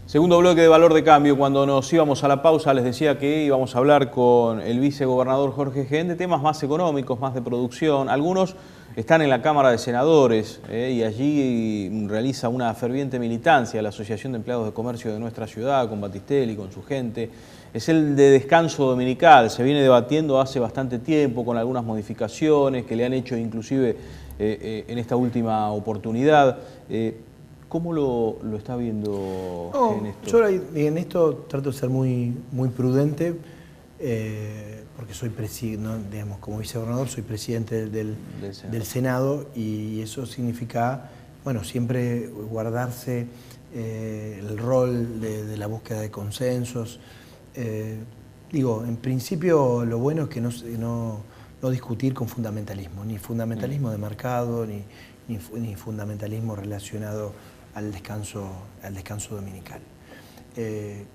Segundo bloque de Valor de Cambio. Cuando nos íbamos a la pausa les decía que íbamos a hablar con el vicegobernador Jorge Jaén de temas más económicos, más de producción. Algunos están en la Cámara de Senadores y allí realiza una ferviente militancia la Asociación de Empleados de Comercio de nuestra ciudad, con Batistelli, con su gente. Es el de descanso dominical, se viene debatiendo hace bastante tiempo con algunas modificaciones que le han hecho inclusive en esta última oportunidad. ¿Cómo lo está viendo en esto? Yo en esto trato de ser muy prudente, porque soy digamos, como vicegobernador soy presidente del Senado, y eso significa, bueno, siempre guardarse el rol de la búsqueda de consensos. Digo, en principio lo bueno es que no discutir con fundamentalismo, ni fundamentalismo de mercado, ni fundamentalismo relacionado al descanso dominical. En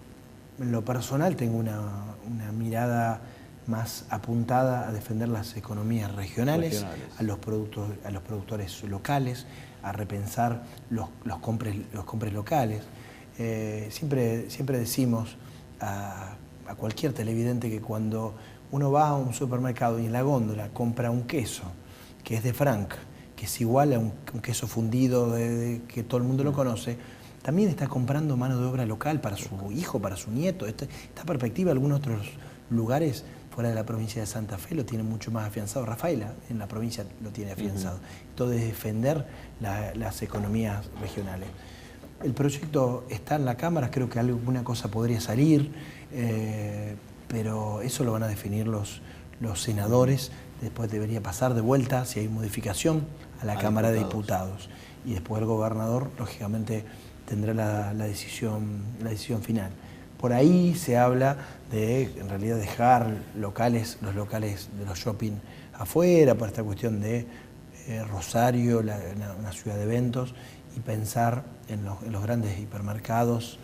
lo personal tengo una mirada más apuntada a defender las economías regionales. A los productores locales, a repensar los compres locales. Siempre decimos a cualquier televidente que cuando uno va a un supermercado y en la góndola compra un queso que es de Frank, que es igual a un queso fundido que todo el mundo lo conoce, también está comprando mano de obra local para su hijo, para su nieto. Esta perspectiva, algunos otros lugares fuera de la provincia de Santa Fe lo tienen mucho más afianzado. Rafaela en la provincia lo tiene afianzado. Entonces, defender las economías regionales. El proyecto está en la Cámara, creo que alguna cosa podría salir, pero eso lo van a definir los senadores. Después debería pasar de vuelta, si hay modificación, a la Cámara de Diputados. Y después el gobernador, lógicamente, tendrá la decisión final. Por ahí se habla de, en realidad, dejar los locales de los shopping afuera, por esta cuestión de Rosario, una ciudad de eventos, y pensar en los grandes hipermercados.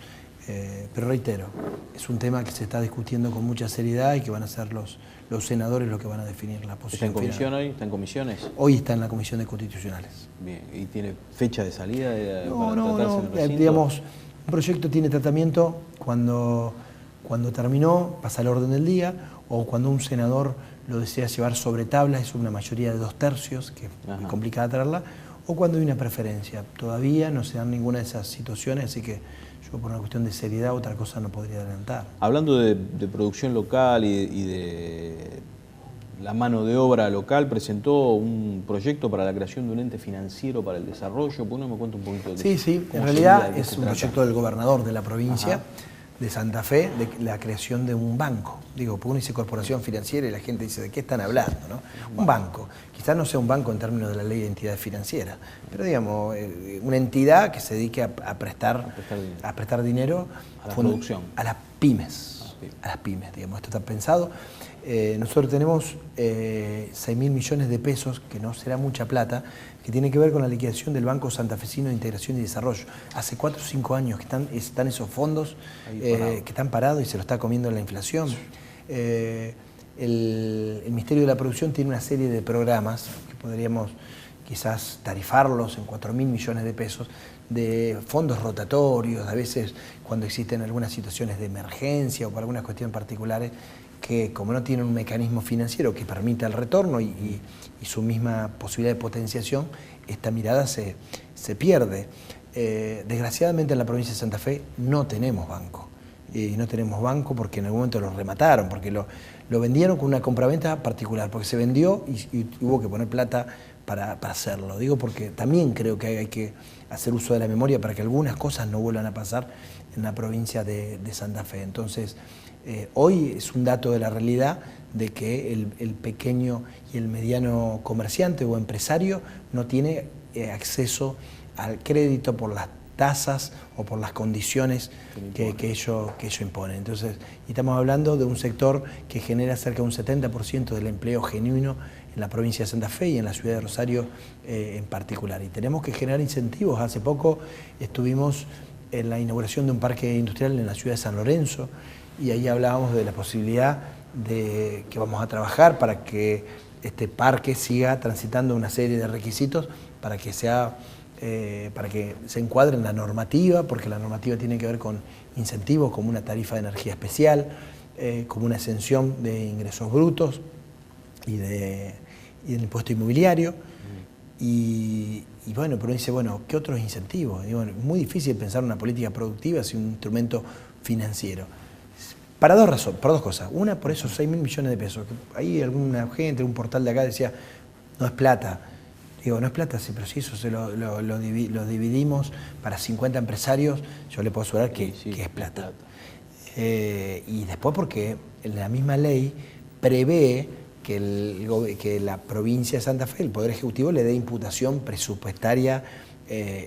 Pero reitero, es un tema que se está discutiendo con mucha seriedad y que van a ser los senadores los que van a definir la posición. ¿Está en comisión hoy? ¿Está en comisiones? Hoy está en la Comisión de Constitucionales. Bien, ¿y tiene fecha de salida No, para tratarse en el recinto? Digamos, un proyecto tiene tratamiento cuando terminó, pasa al orden del día, o cuando un senador lo desea llevar sobre tabla, es una mayoría de 2/3, que es muy complicada traerla, o cuando hay una preferencia. Todavía no se dan ninguna de esas situaciones, así que yo, por una cuestión de seriedad, otra cosa no podría adelantar. Hablando de producción local y de la mano de obra local, presentó un proyecto para la creación de un ente financiero para el desarrollo. ¿Por qué no me cuenta un poquito de eso? Sí, en realidad es un proyecto del gobernador de la provincia de Santa Fe, de la creación de un banco. Digo, porque uno dice corporación financiera y la gente dice, ¿de qué están hablando? ¿No? Un banco. Quizás no sea un banco en términos de la ley de entidades financieras, pero digamos, una entidad que se dedique a prestar dinero a la producción. A las pymes. A las pymes, digamos, esto está pensado. Nosotros tenemos 6.000 millones de pesos, que no será mucha plata, que tiene que ver con la liquidación del Banco Santafesino de Integración y Desarrollo. Hace 4 o 5 años que están esos fondos que están parados y se lo está comiendo la inflación. El Ministerio de la Producción tiene una serie de programas que podríamos quizás tarifarlos en 4.000 millones de pesos, de fondos rotatorios, a veces cuando existen algunas situaciones de emergencia o para algunas cuestiones particulares, que como no tienen un mecanismo financiero que permita el retorno y su misma posibilidad de potenciación, esta mirada se pierde. Desgraciadamente en la provincia de Santa Fe no tenemos banco. Y no tenemos banco porque en algún momento lo remataron, porque lo vendieron con una compraventa particular, porque se vendió y hubo que poner plata para hacerlo. Digo porque también creo que hay que hacer uso de la memoria para que algunas cosas no vuelvan a pasar en la provincia de Santa Fe. Entonces, hoy es un dato de la realidad de que el pequeño y el mediano comerciante o empresario no tiene acceso al crédito por las tasas o por las condiciones que ello impone. Entonces, estamos hablando de un sector que genera cerca de un 70% del empleo genuino en la provincia de Santa Fe y en la ciudad de Rosario en particular. Y tenemos que generar incentivos. Hace poco estuvimos en la inauguración de un parque industrial en la ciudad de San Lorenzo y ahí hablábamos de la posibilidad de que vamos a trabajar para que este parque siga transitando una serie de requisitos para que sea para que se encuadre en la normativa, porque la normativa tiene que ver con incentivos como una tarifa de energía especial, como una exención de ingresos brutos y del impuesto inmobiliario. Y bueno, pero dice, bueno, ¿qué otros incentivos? Y bueno, es muy difícil pensar una política productiva sin un instrumento financiero. Por dos cosas. Una, por esos 6.000 millones de pesos. Ahí alguna gente, un portal de acá decía, no es plata. Digo, no es plata, sí, pero si eso lo dividimos para 50 empresarios, yo le puedo asegurar que es plata. Y después porque la misma ley prevé que la provincia de Santa Fe, el Poder Ejecutivo, le dé imputación presupuestaria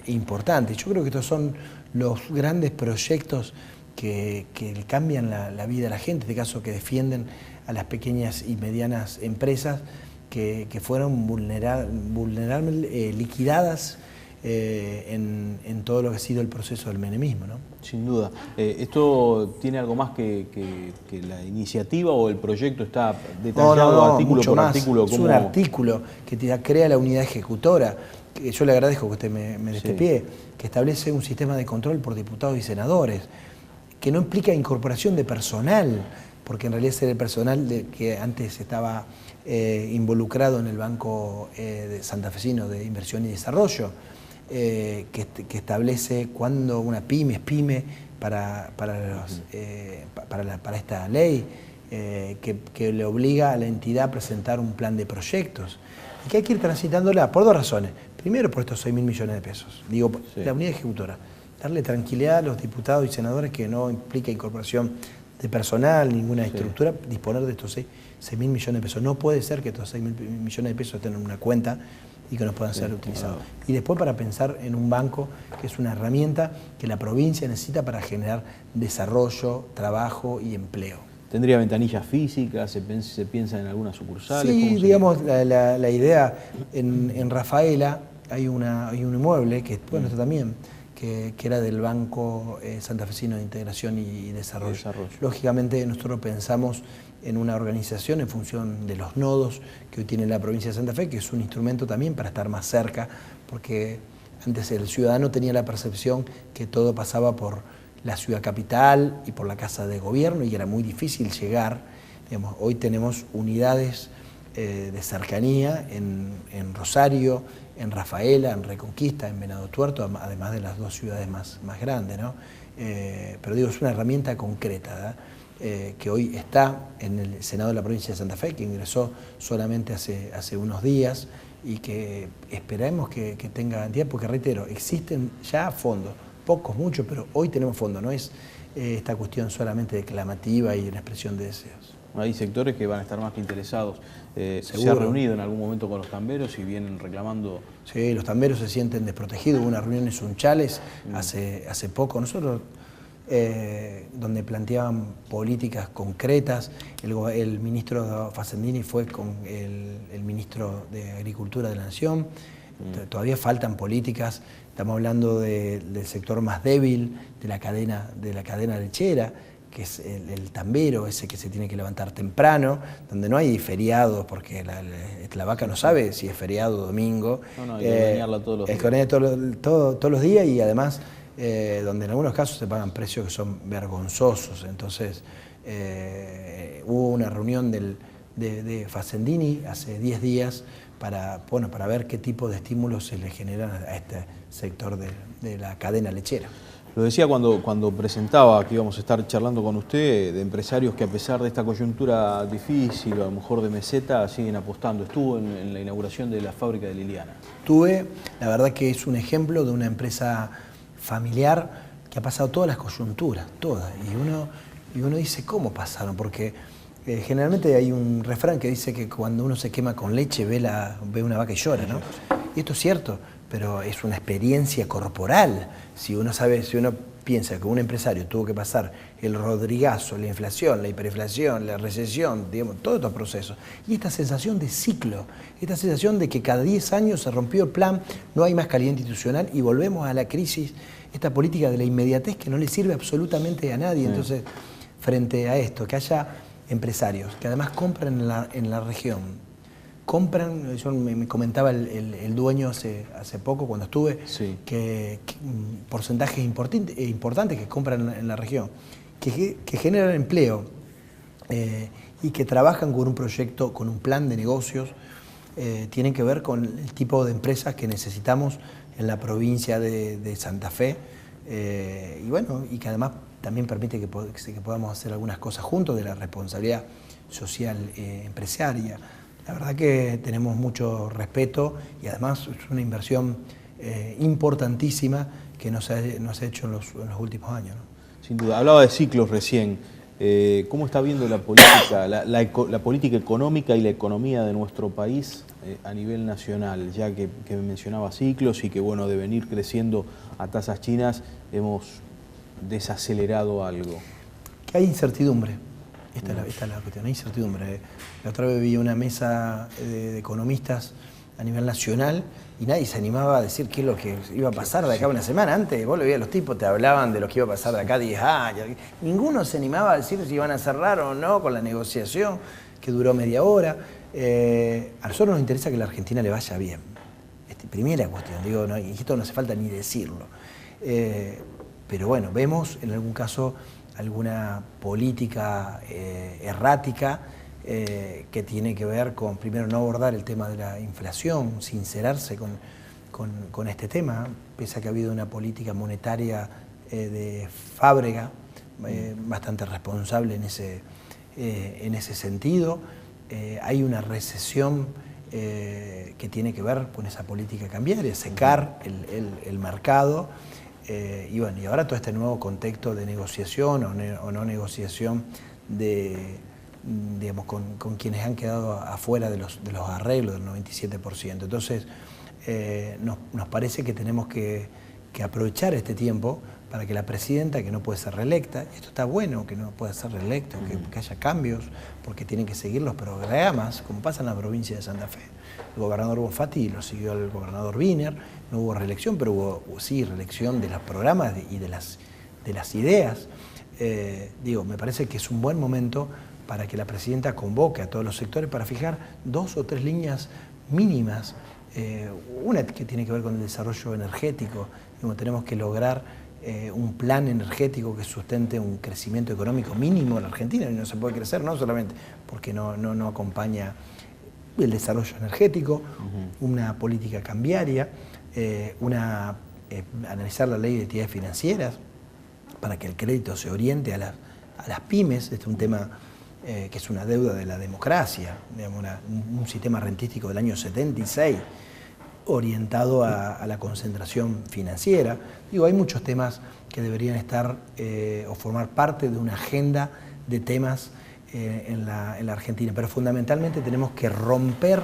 importante. Yo creo que estos son los grandes proyectos que cambian la vida de la gente, en este caso que defienden a las pequeñas y medianas empresas que fueron liquidadas en todo lo que ha sido el proceso del menemismo, ¿no? Sin duda. ¿Esto tiene algo más que la iniciativa o el proyecto está detallado artículo por artículo? Es un artículo que crea la unidad ejecutora, que yo le agradezco que usted me dé este pie, que establece un sistema de control por diputados y senadores, que no implica incorporación de personal, porque en realidad era el personal que antes estaba involucrado en el Banco Santafesino de Inversión y Desarrollo, que establece cuándo una pyme es pyme para esta ley, que le obliga a la entidad a presentar un plan de proyectos, y que hay que ir transitándola por dos razones. Primero, por estos 6.000 millones de pesos. Digo, la unidad ejecutora. Darle tranquilidad a los diputados y senadores, que no implica incorporación de personal, ninguna estructura, disponer de estos 6.000 millones de pesos. No puede ser que estos 6.000 millones de pesos estén en una cuenta y que no puedan ser utilizados. Y después para pensar en un banco, que es una herramienta que la provincia necesita para generar desarrollo, trabajo y empleo. ¿Tendría ventanillas físicas? ¿Se piensa en algunas sucursales? Sí, digamos, la idea, en Rafaela hay un inmueble, que bueno, esto también, que era del Banco Santafesino de Integración y Desarrollo. Lógicamente nosotros pensamos en una organización en función de los nodos que hoy tiene la provincia de Santa Fe, que es un instrumento también para estar más cerca, porque antes el ciudadano tenía la percepción que todo pasaba por la ciudad capital y por la casa de gobierno y era muy difícil llegar. Digamos, hoy tenemos unidades de cercanía en Rosario, en Rafaela, en Reconquista, en Venado Tuerto, además de las dos ciudades más grandes, ¿no? Pero digo, es una herramienta concreta, que hoy está en el Senado de la provincia de Santa Fe, que ingresó solamente hace unos días y que esperamos que tenga garantía, porque reitero, existen ya fondos, pocos, muchos, pero hoy tenemos fondos, no es esta cuestión solamente declamativa y una expresión de deseos. Hay sectores que van a estar más que interesados. ¿Se ha reunido en algún momento con los tamberos y vienen reclamando? Sí, los tamberos se sienten desprotegidos. Hubo una reunión en Sunchales hace poco. Nosotros, donde planteaban políticas concretas, el ministro Facendini fue con el ministro de Agricultura de la Nación. Todavía faltan políticas. Estamos hablando del sector más débil de la cadena lechera, que es el tambero, ese que se tiene que levantar temprano, donde no hay feriados, porque la vaca no sabe si es feriado o domingo. No, hay que ordeñarla todos los días. Todos los días, y además donde en algunos casos se pagan precios que son vergonzosos. Entonces hubo una reunión de Facendini hace 10 días para ver qué tipo de estímulos se le generan a este sector de la cadena lechera. Lo decía cuando presentaba que íbamos a estar charlando con usted, de empresarios que a pesar de esta coyuntura difícil, o a lo mejor de meseta, siguen apostando. Estuvo en la inauguración de la fábrica de Liliana. Estuve, la verdad que es un ejemplo de una empresa familiar que ha pasado todas las coyunturas, todas. Y uno dice, ¿cómo pasaron? Porque generalmente hay un refrán que dice que cuando uno se quema con leche ve una vaca y llora, ¿no? Y esto es cierto, pero es una experiencia corporal. Si uno piensa que un empresario tuvo que pasar el rodrigazo, la inflación, la hiperinflación, la recesión, digamos, todos estos procesos, y esta sensación de ciclo, esta sensación de que cada 10 años se rompió el plan, no hay más calidad institucional y volvemos a la crisis, esta política de la inmediatez que no le sirve absolutamente a nadie. Entonces, frente a esto, que haya empresarios que además compran en la región, compran, yo me comentaba el dueño hace poco cuando estuve, sí, que porcentajes importantes que compran en la región, que generan empleo y que trabajan con un proyecto, con un plan de negocios, tienen que ver con el tipo de empresas que necesitamos en la provincia de Santa Fe, y bueno, y que además también permite que podamos hacer algunas cosas juntos de la responsabilidad social empresaria. La verdad que tenemos mucho respeto y además es una inversión importantísima que nos ha hecho en los últimos años, ¿no? Sin duda. Hablaba de ciclos recién. ¿Cómo está viendo la política, la política económica y la economía de nuestro país a nivel nacional? Ya que mencionaba ciclos y que, bueno, de venir creciendo a tasas chinas hemos desacelerado algo. Que hay incertidumbre. Esta es la cuestión, hay incertidumbre. La otra vez vi una mesa de economistas a nivel nacional y nadie se animaba a decir qué es lo que iba a pasar de acá a una semana. Antes vos lo veías, los tipos te hablaban de lo que iba a pasar de acá a 10 años. Ninguno se animaba a decir si iban a cerrar o no con la negociación, que duró media hora. A nosotros nos interesa que a la Argentina le vaya bien. Primera cuestión, digo, no, y esto no hace falta ni decirlo. Pero bueno, vemos en algún caso alguna política errática que tiene que ver con, primero, no abordar el tema de la inflación, sincerarse con este tema, pese a que ha habido una política monetaria de Fábrega bastante responsable en ese sentido. Hay una recesión que tiene que ver con esa política cambiaria, secar el mercado. Y bueno, y ahora todo este nuevo contexto de negociación o no negociación digamos, con quienes han quedado afuera de los arreglos del 97%. Entonces, nos parece que tenemos que aprovechar este tiempo para que la presidenta, que no puede ser reelecta, y esto está bueno que no pueda ser reelecta, que haya cambios, porque tienen que seguir los programas, como pasa en la provincia de Santa Fe. El gobernador Bonfatti lo siguió el gobernador Wiener, no hubo reelección, pero hubo sí reelección de los programas y de las ideas. Me parece que es un buen momento para que la presidenta convoque a todos los sectores para fijar 2 o 3 líneas mínimas. Una que tiene que ver con el desarrollo energético. Tenemos que lograr un plan energético que sustente un crecimiento económico mínimo en la Argentina, y no se puede crecer, no solamente porque no acompaña el desarrollo energético, una política cambiaria, analizar la ley de entidades financieras para que el crédito se oriente a las pymes. Este es un tema que es una deuda de la democracia, digamos, un sistema rentístico del año 76, orientado a la concentración financiera. Hay muchos temas que deberían estar o formar parte de una agenda de temas en la Argentina, pero fundamentalmente tenemos que romper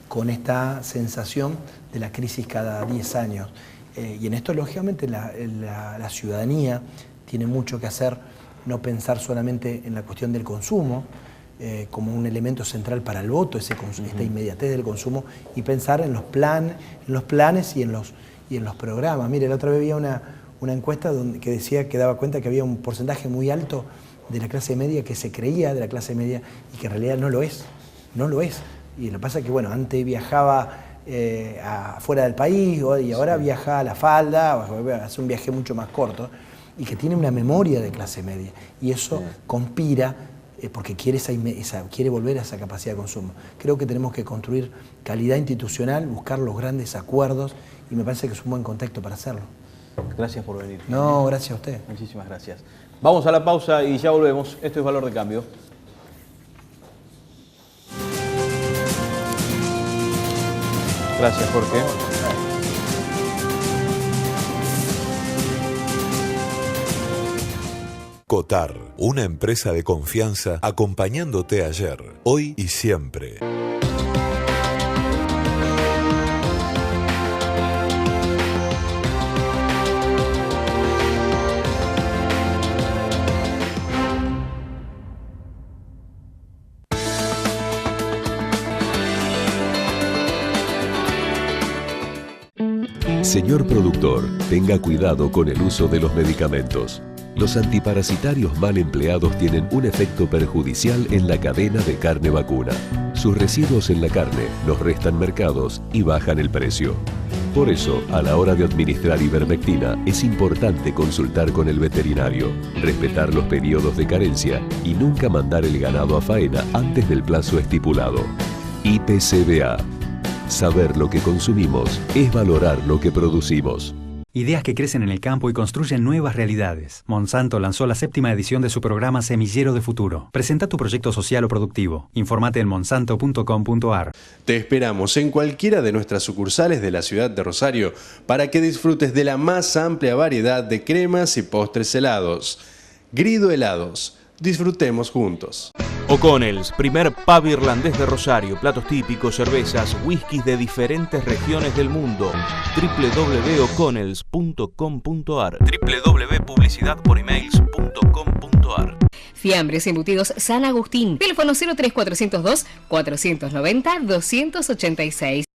con esta sensación de la crisis cada 10 años. Y en esto, lógicamente, la ciudadanía tiene mucho que hacer, no pensar solamente en la cuestión del consumo, como un elemento central para el voto, esta inmediatez del consumo, y pensar en los planes y en los programas. Mire, la otra vez había una encuesta que decía que daba cuenta que había un porcentaje muy alto de la clase media que se creía de la clase media y que en realidad no lo es. Y lo que pasa es que, bueno, antes viajaba afuera del país y ahora viaja a La Falda, hace un viaje mucho más corto, y que tiene una memoria de clase media. Y eso conspira porque quiere volver a esa capacidad de consumo. Creo que tenemos que construir calidad institucional, buscar los grandes acuerdos, y me parece que es un buen contexto para hacerlo. Gracias por venir. No, gracias a usted. Muchísimas gracias. Vamos a la pausa y ya volvemos. Esto es Valor de Cambio. Gracias, Jorge. Cotar, una empresa de confianza acompañándote ayer, hoy y siempre. Señor productor, tenga cuidado con el uso de los medicamentos. Los antiparasitarios mal empleados tienen un efecto perjudicial en la cadena de carne vacuna. Sus residuos en la carne nos restan mercados y bajan el precio. Por eso, a la hora de administrar ivermectina, es importante consultar con el veterinario, respetar los periodos de carencia y nunca mandar el ganado a faena antes del plazo estipulado. IPCBA. Saber lo que consumimos es valorar lo que producimos. Ideas que crecen en el campo y construyen nuevas realidades. Monsanto lanzó la 7ª edición de su programa Semillero de Futuro. Presenta tu proyecto social o productivo. Informate en monsanto.com.ar. Te esperamos en cualquiera de nuestras sucursales de la ciudad de Rosario para que disfrutes de la más amplia variedad de cremas y postres helados. Grido Helados. Disfrutemos juntos. O'Connell's, primer pub irlandés de Rosario. Platos típicos, cervezas, whiskies de diferentes regiones del mundo. www.o'connells.com.ar www.publicidadporemails.com.ar. Fiambres embutidos San Agustín. Teléfono 03402 490 286.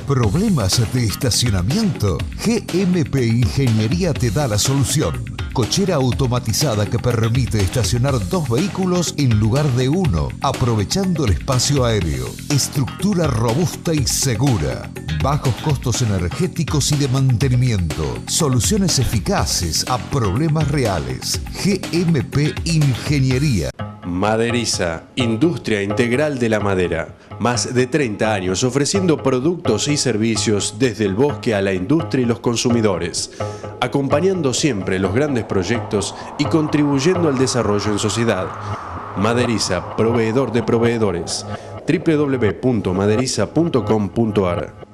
¿Problemas de estacionamiento? GMP Ingeniería te da la solución. Cochera automatizada que permite estacionar 2 vehículos en lugar de 1, aprovechando el espacio aéreo. Estructura robusta y segura. Bajos costos energéticos y de mantenimiento. Soluciones eficaces a problemas reales. GMP Ingeniería. Maderiza, industria integral de la madera. Más de 30 años ofreciendo productos y servicios desde el bosque a la industria y los consumidores, acompañando siempre los grandes proyectos y contribuyendo al desarrollo en sociedad. Maderiza, proveedor de proveedores. www.maderiza.com.ar.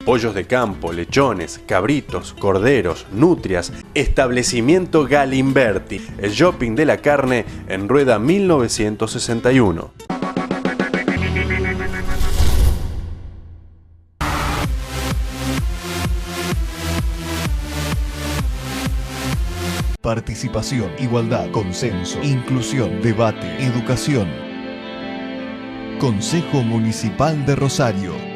Pollos de campo, lechones, cabritos, corderos, nutrias. Establecimiento Galimberti, el shopping de la carne en Rueda 1961. Participación, igualdad, consenso, inclusión, debate, educación. Consejo Municipal de Rosario.